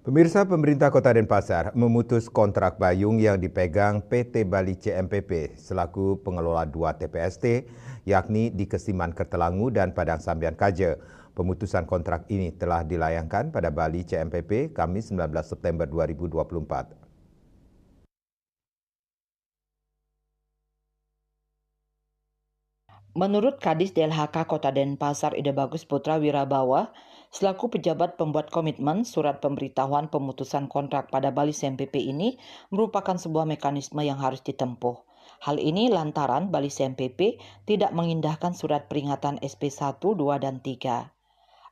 Pemirsa, pemerintah Kota Denpasar memutus kontrak payung yang dipegang PT Bali CMPP selaku pengelola 2 TPST, yakni di Kesiman Kertelangu dan Padang Sambian Kaje. Pemutusan kontrak ini telah dilayangkan pada Bali CMPP Kamis 19 September 2024. Menurut Kadis DLHK Kota Denpasar Ide Bagus Putra Wirabawa, selaku pejabat pembuat komitmen, surat pemberitahuan pemutusan kontrak pada Bali CMPP ini merupakan sebuah mekanisme yang harus ditempuh. Hal ini lantaran Bali CMPP tidak mengindahkan surat peringatan SP 1, 2, dan 3.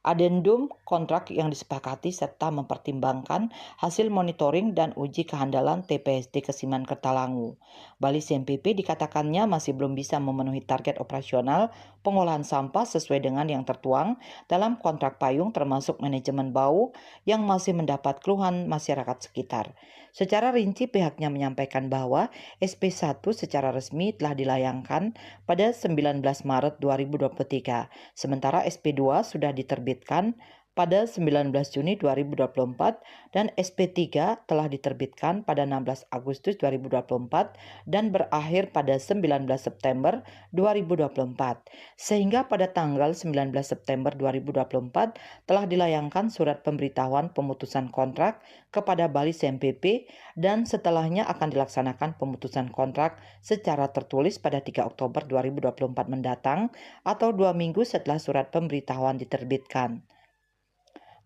Adendum kontrak yang disepakati serta mempertimbangkan hasil monitoring dan uji kehandalan TPST Kesiman Kertalangu. Bali CMPP dikatakannya masih belum bisa memenuhi target operasional pengolahan sampah sesuai dengan yang tertuang dalam kontrak payung termasuk manajemen bau yang masih mendapat keluhan masyarakat sekitar. Secara rinci pihaknya menyampaikan bahwa SP1 secara resmi telah dilayangkan pada 19 Maret 2023, sementara SP2 sudah diterbitkan pada 19 Juni 2024 dan SP3 telah diterbitkan pada 16 Agustus 2024 dan berakhir pada 19 September 2024. Sehingga pada tanggal 19 September 2024 telah dilayangkan surat pemberitahuan pemutusan kontrak kepada Bali CMPP dan setelahnya akan dilaksanakan pemutusan kontrak secara tertulis pada 3 Oktober 2024 mendatang atau 2 minggu setelah surat pemberitahuan diterbitkan.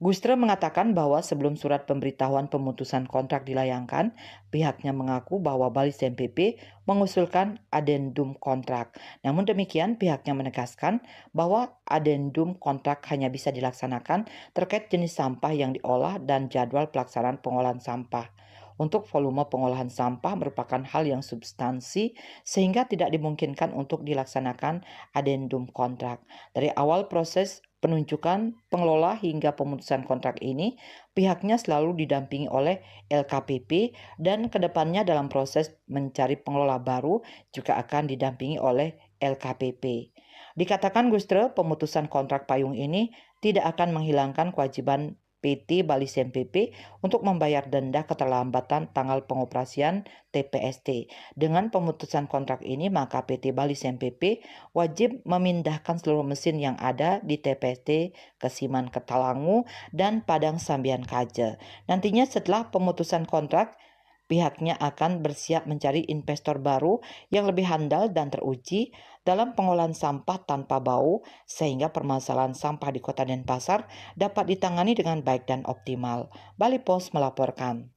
Gustre mengatakan bahwa sebelum surat pemberitahuan pemutusan kontrak dilayangkan, pihaknya mengaku bahwa Bali CMPP mengusulkan adendum kontrak. Namun demikian, pihaknya menegaskan bahwa adendum kontrak hanya bisa dilaksanakan terkait jenis sampah yang diolah dan jadwal pelaksanaan pengolahan sampah. Untuk volume pengolahan sampah merupakan hal yang substansi sehingga tidak dimungkinkan untuk dilaksanakan adendum kontrak. Dari awal proses penunjukan pengelola hingga pemutusan kontrak ini, pihaknya selalu didampingi oleh LKPP dan kedepannya dalam proses mencari pengelola baru juga akan didampingi oleh LKPP. Dikatakan Gustre, pemutusan kontrak payung ini tidak akan menghilangkan kewajiban PT Bali CMPP untuk membayar denda keterlambatan tanggal pengoperasian TPST. Dengan pemutusan kontrak ini, maka PT Bali CMPP wajib memindahkan seluruh mesin yang ada di TPST Kesiman Kertalangu dan Padang Sambian Kaje. Nantinya setelah pemutusan kontrak, pihaknya akan bersiap mencari investor baru yang lebih handal dan teruji dalam pengolahan sampah tanpa bau sehingga permasalahan sampah di Kota Denpasar dapat ditangani dengan baik dan optimal. Bali Pos melaporkan.